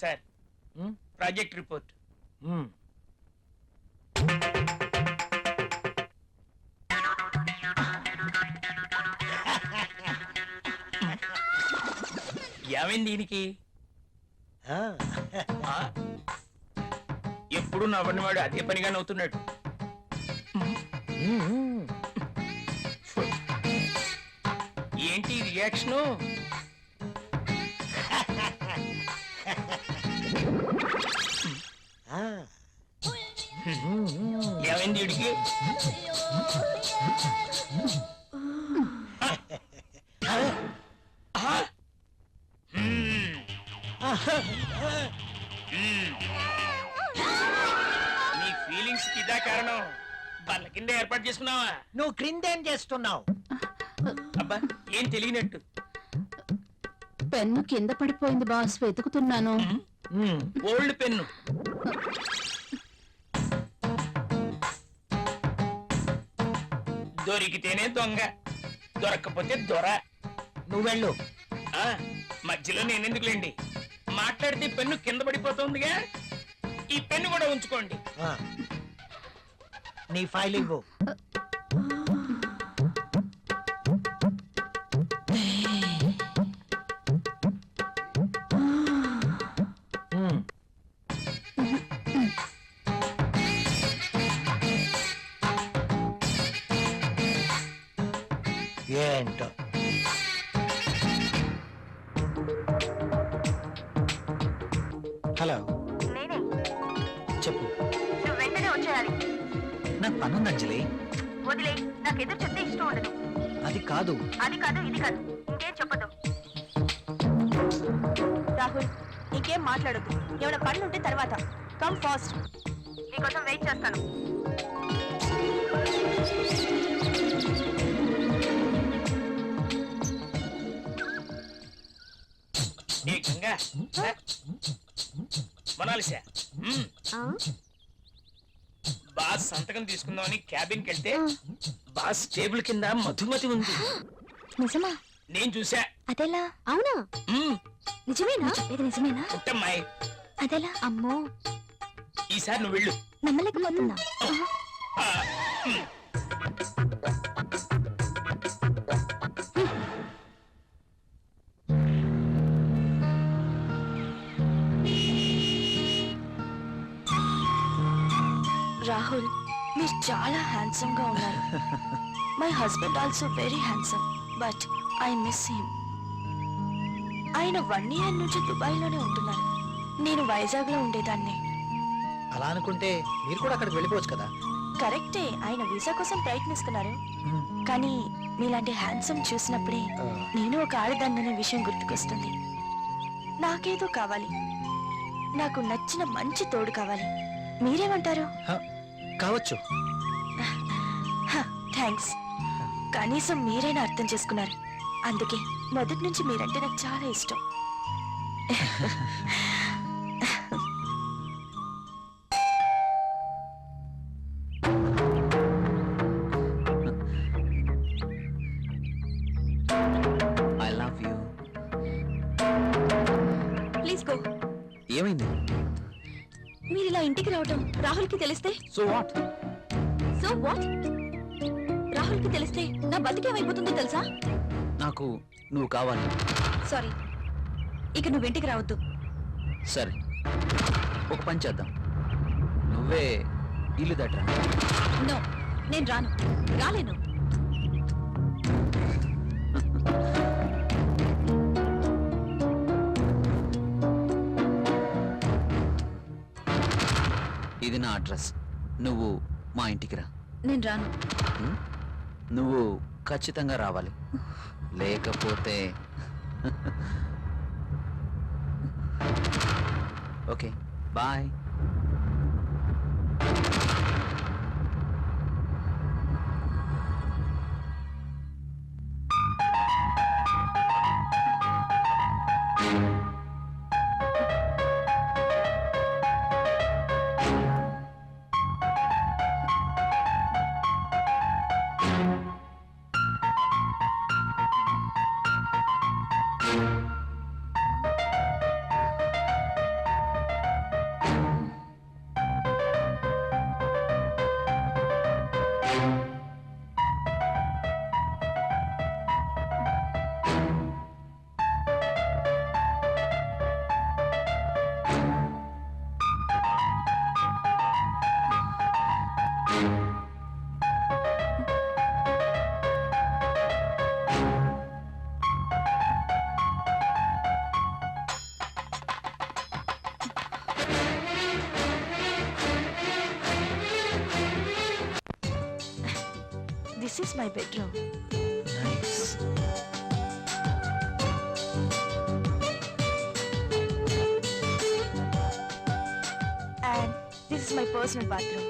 Sir project report. ఏమైంది దీనికి? ఎప్పుడు నవ్వని వాడు అదే పనిగా నవ్వుతున్నాడు. ఏంటి రియాక్షను? ఏమైంది వీడికి? నీ ఫీలింగ్స్ కి ఇదా కారణం? బల్ల కింద ఏర్పాటు చేసుకున్నావా? నువ్వు క్రిందేం చేస్తున్నావు? అబ్బా ఏం తెలియనట్టు. పెన్ను కింద పడిపోయింది బాస్, వెతుకుతున్నాను. Old pen. దొరికితేనే దొంగ, దొరక్కపోతే దొర. నువ్వెళ్ళు. మధ్యలో నేనెందుకులేండి, మాట్లాడితే పెన్ను కింద పడిపోతుందిగా. ఈ పెన్ను కూడా ఉంచుకోండి. నీ ఫైల్ ఇవ్వు. ఏంటో హలో, నేనే. చెప్పు. నువ్వు వెంటనే వచ్చేయాలి. నాకు పనుంది అంజలి. వదిలే, నాకు ఎదురు చెప్తే ఇష్టం ఉండదు. అది కాదు ఇది కాదు ఇంకేం చెప్పదు. రాహుల్, ఇంకేం మాట్లాడొద్దు. ఏమైనా పనులు ఉంటే తర్వాత. కమ్ ఫాస్ట్, నీకోసం వెయిట్ చేస్తాను. మనాలిసా బాస్ సంతకం తీసుకుందామని క్యాబిన్కి వెళ్తే బాస్ టేబుల్ కింద మధుమతి ఉంది. నిజమా? నేను చూసా. అదెలా? అవునా? నిజమేనా? ఇది నిజమేనా? పుట్టమ్మాయి. అదెలా? అమ్మో, ఈసారి నువ్వు వెళ్ళు. నమ్మలేకపోతున్నా. రాహుల్, మీరు చాలా హ్యాండ్సమ్ గా ఉన్నారు. My husband also very handsome, but I miss him. ఆయన 1 year నుంచి దుబాయ్ లోనే ఉంటున్నారు. నేను వైజాగ్ లో ఉండేదాన్ని. అలా అనుకుంటే మీరు కూడా అక్కడికి వెళ్ళిపోవచ్చు కదా. కరెక్టే, ఆయన వీసా కోసం ప్రయత్నిస్తున్నారు. కానీ మీలాంటి హ్యాండ్సమ్ చూసినప్పుడే నేను ఒక ఆడదాన్ననే విషయం గుర్తుకొస్తుంది. నాకేదో కావాలి, నాకు నచ్చిన మంచి తోడు కావాలి. మీరేమంటారు? కావచ్చు. థ్యాంక్స్. కనీసం మీరైనా అర్థం చేసుకున్నారు. అందుకే మొదటి నుంచి మీరంటే నాకు చాలా ఇష్టం. I love you. Please go. ఏమైంది? మీరు ఇలా ఇంటికి రావటం రాహుల్కి తెలిస్తే? So what? So what? రాహుల్కి తెలిస్తే నా బతికేమైపోతుందో తెలుసా? నాకు నువ్వు కావాలి. సారీ, ఇక నువ్వు ఇంటికి రావద్దు. సరే, ఒక పని చేద్దాం. నువ్వే ఇల్లు దట్రా. నో, నేను రాను, రాలేను. ఇది నా అడ్రస్. నువ్వు మా ఇంటికి రా. నేను రాను. నువ్వు ఖచ్చితంగా రావాలి, లేకపోతే okay bye. This is my bedroom. Nice. And this is my personal bathroom.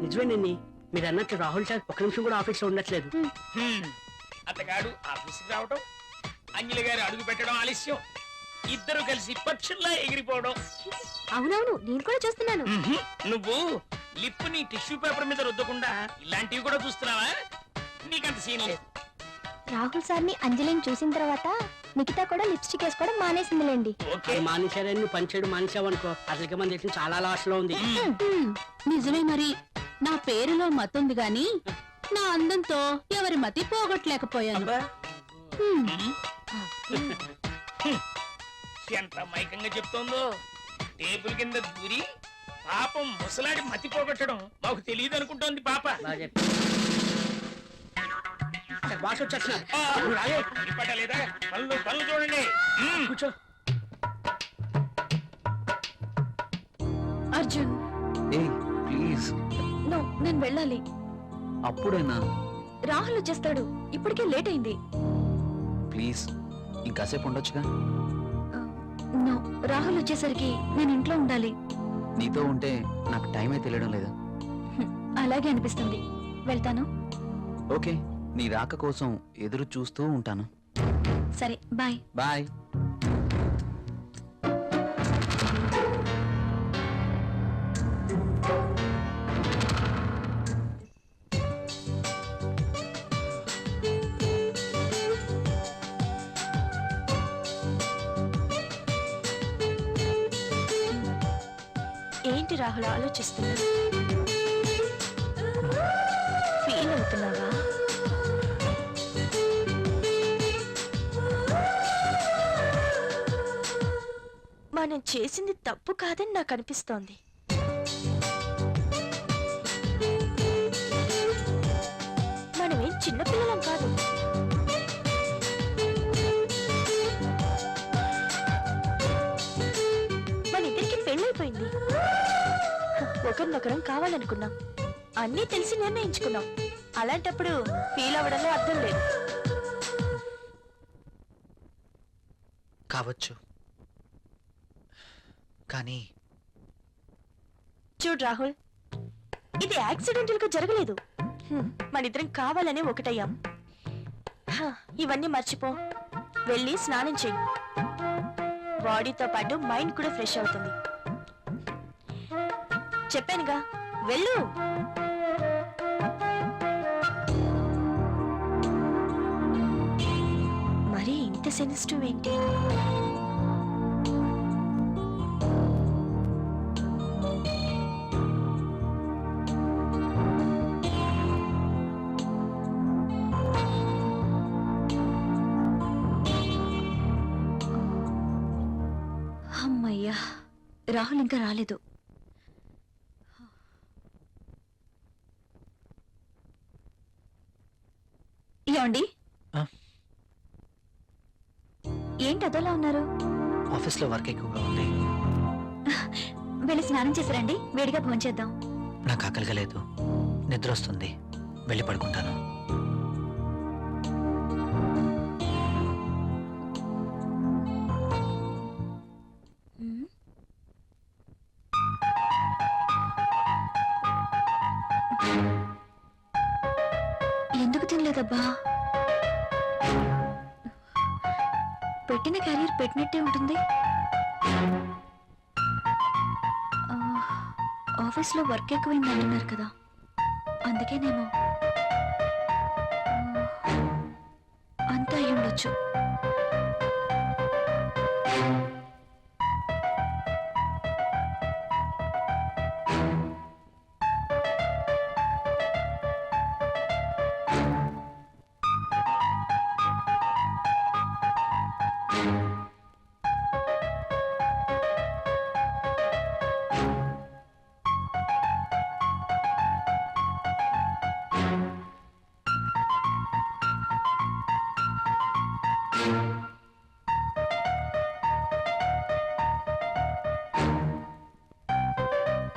నిజమేనండి, మీరు అన్నట్లు రాహుల్ సార్ ఒక్క నిమిషం కూడా ఆఫీస్ లో ఉండట్లేదు. అతగాడు ఆఫీస్కి రావడం, అంజలి గారు అడుగు పెట్టడం ఆలస్యం, ఇద్దరు కలిసి పక్షుల్లా ఎగిరిపోవడం. అవునవును, నేను కూడా చూస్తున్నాను. నువ్వు లిప్పుని టిష్యూ పేపర్ మీద రుద్దకుండా ఇలాంటివి కూడా చూస్తున్నావా? నీకంత సీన్ లేదు. రాహుల్ సార్ని అంజలిని చూసిన తర్వాత నిఖిత కూడా లిప్స్టిక్ వేసుకోవడం మానేసిందిలేండి. ఓకే, మానేశారని నువ్వు పనిచేయడం మానేసావనుకో, అసలుకే మన దేశం చాలా లాస్ లో ఉంది. నిజమే మరి. నా పేరులో మతుంది గాని నా అందంతో ఎవరి మతి పోగొట్టలేకపోయాను. ఎంత మైకంగా చెప్తోందో. టేబుల్ కింద దూరి పాపం ముసలాడి మతి పోగొట్టడం మాకు తెలియదు అనుకుంటోంది పాప. బాస్ వచ్చేస్తున్నా, పట్టలేదా? పనులు చూడండి. కూర్చో. అర్జున్, ఏయ్ ప్లీజ్. నో, నేను వెళ్ళాలి. అప్పుడేనా? రాహుల్ వచ్చేస్తాడు, ఇప్పటికే లేట్ అయింది. ప్లీజ్ ఇంకాసేపు ఉండొచ్చుగా. నో, రాహుల్ వచ్చేసరికి నేను ఇంట్లో ఉండాలి. నీతో ఉంటే నాకు టైమే తెలియడం లేదా? అలాగే అనిపిస్తుంది. వెళ్తాను. ఓకే, నీ రాక కోసం ఎదురు చూస్తూ ఉంటాను. సరే, బాయ్. బాయ్. ఏంటి రాహుల్ ఆలోచిస్తున్నా? ఫీల్ అవుతున్నావా? మనం చేసింది తప్పు కాదని నాకు అనిపిస్తోంది. మనమేం చిన్నపిల్లలం కాదు. మన ఇద్దరికి పెళ్ళైపోయింది. ఒకరినొకరం కావాలనుకున్నాం, అన్నీ తెలిసి నిర్ణయించుకున్నాం. అలాంటప్పుడు ఫీల్ అవ్వడంలో అర్థం లేదు. కావచ్చు, కానీ చూడు రాహుల్, ఇది యాక్సిడెంటల్ గా జరగలేదు. మనిద్దరం కావాలనే ఒకటయ్యాం. ఇవన్నీ మర్చిపో, వెళ్ళి స్నానం చెయ్యి. బాడీతో పాటు మైండ్ కూడా ఫ్రెష్ అవుతుంది. చెప్పానుగా, వెళ్ళు. మరి ఇంత సెన్సిటివ్ ఏంటి? అమ్మయ్యా, రాహుల్ ఇంకా రాలేదు. ఏమండి, ఆ? ఏంటి అదోలా ఉన్నారు? ఆఫీస్లో వర్క్ ఎక్కువగా ఉంది. వెళ్ళి స్నానం చేశారండి, వేడిగా భోంచేద్దాం. నాకు ఆకలిగా లేదు, నిద్ర వస్తుంది, వెళ్ళి పడుకుంటాను. ఎందుకు తినలేదబ్బా? పెట్టిన క్యారియర్ పెట్టినట్టే ఉంటుంది. ఆఫీస్లో వర్క్ ఎక్కువైంది అంటున్నారు కదా, అందుకేనేమో. అంతా అయి ఉండొచ్చు.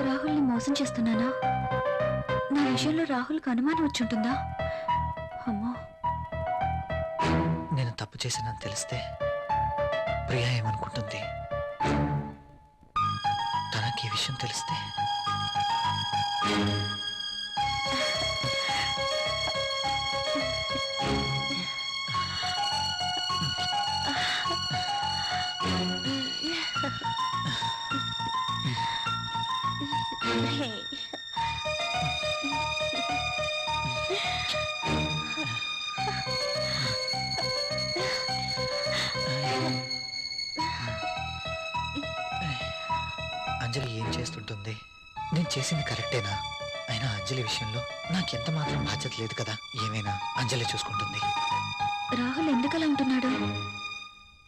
రాహుల్ని మోసం చేస్తున్నానా? నా విషయంలో రాహుల్కి అనుమానం వచ్చుంటుందా? అమ్మో, నేను తప్పు చేశానని తెలిస్తే ప్రియా ఏమనుకుంటుంది? తనకి ఈ విషయం తెలిస్తే? అంజలి ఏం చేస్తుంటుంది? నేను చేసింది కరెక్టేనా? అయినా అంజలి విషయంలో నాకెంత మాత్రం బాధ్యత లేదు కదా. ఏమైనా అంజలి చూసుకుంటుంది. రాహుల్ ఎందుకలా ఉంటున్నాడు?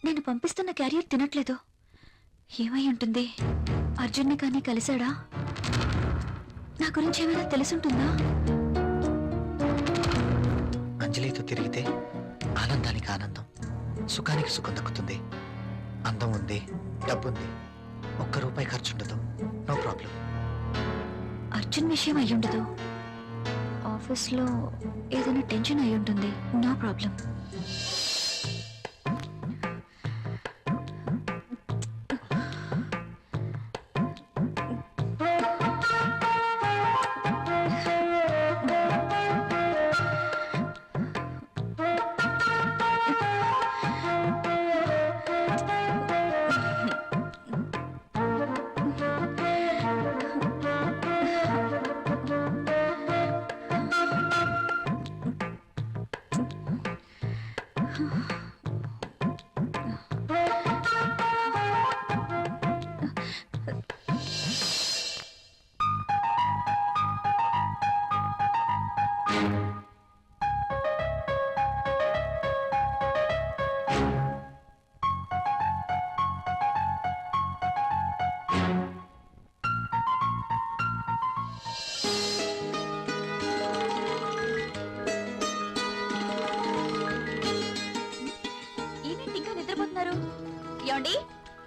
నేను పంపిస్తున్న క్యారియర్ తినట్లేదు. ఏమై ఉంటుంది? అర్జున్ని కానీ కలిశాడా? నా గురించి ఏమైనా తెలుసుంటుందా? అంజలితో తిరిగితే ఆనందానికి ఆనందం, సుఖానికి సుఖం దక్కుతుంది. అందం ఉంది, డబ్బుంది, ఒక్క రూపాయి ఖర్చు ఉండదు. No problem. అర్జున్ విషయం అయి ఉండదు. ఆఫీస్లో ఏదైనా టెన్షన్ అయి ఉంటుంది. No problem.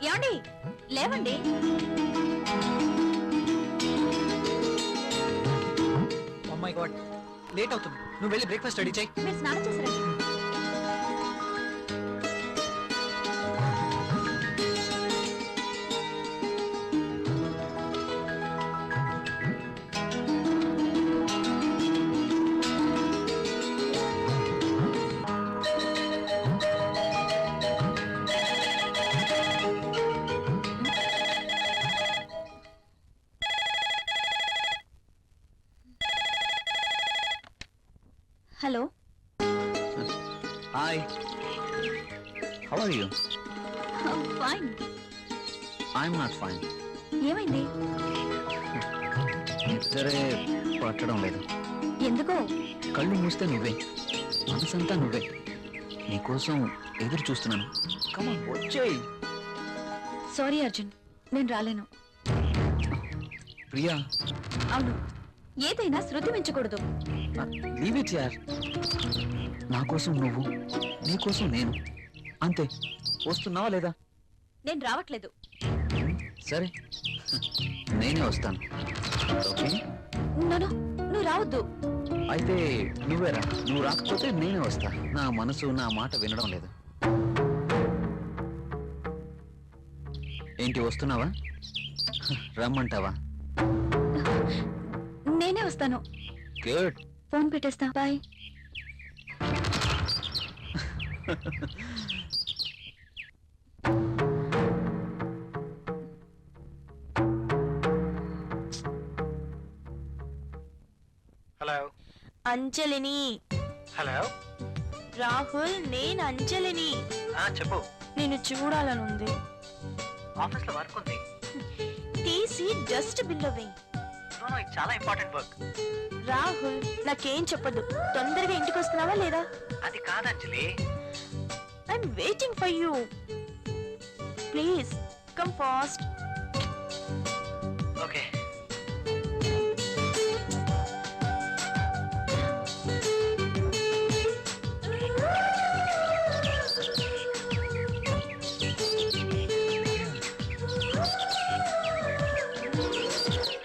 ఏమండి లేవండి. మై గాడ్, లేట్ అవుతుంది. నువ్వు వెళ్ళి బ్రేక్ఫాస్ట్ రెడీ చేయి. మీరు స్నానం చేశారండి. Hello, hi, how are you? Fine. I'm not fine. ఏమైంది? నిద్రే పట్టడం లేదు. ఎందుకో? కళ్ళు మూస్తే నువ్వే, మనసంతా నువ్వే. నీకోసం ఎదురు చూస్తున్నాను. కమాన్ వచ్చేయ్. సారీ అర్జున్, నేను రాలేను. ప్రియా, అవును, ఏదైనా శృతి మించకూడదు. లీవ్ ఇట్ యార్. నా కోసం నువ్వు, నీ కోసం నేను, అంతే. వస్తున్నావా లేదా? నేను రావట్లేదు. సరే, నేనే వస్తాను. ఓకే, నన్ను నువ్వు రావద్దు. అయితే నువ్వేరా. నువ్వు రాకపోతే నేనే వస్తా. నా మనసు నా మాట వినడం లేదు. ఏంటి, వస్తున్నావా? రమ్మంటావా? నేనే వస్తాను. గుడ్. ఫోన్ పెట్టేస్తా. బాయ్. హలో. అంజలిని. హలో. రాహుల్, నేను అంజలిని. చెప్పు. నేను చూడాలనుంది. ఆఫీస్ లో వర్క్ ఉంది. తీసి డస్ట్ బిల్లో వేయి. ఇది చాలా ఇంపార్టెంట్ వర్క్. రాహుల్, నాకేం చెప్పదు. తొందరగా ఇంటికి వస్తున్నావా లేదా? అది కాదు Anjali. I'm waiting for you. Please come fast. Okay.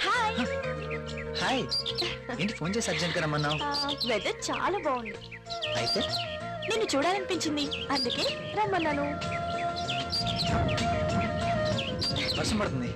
Hi. Hi. ఏంటి ఫోన్ చేసి అర్జెంట్ గా రమ్మన్నావు? వెదర్ చాలా బాగుంది. అయితే నిన్ను చూడాలనిపించింది, అందుకే రమ్మన్నాను. వర్షం పడుతుంది.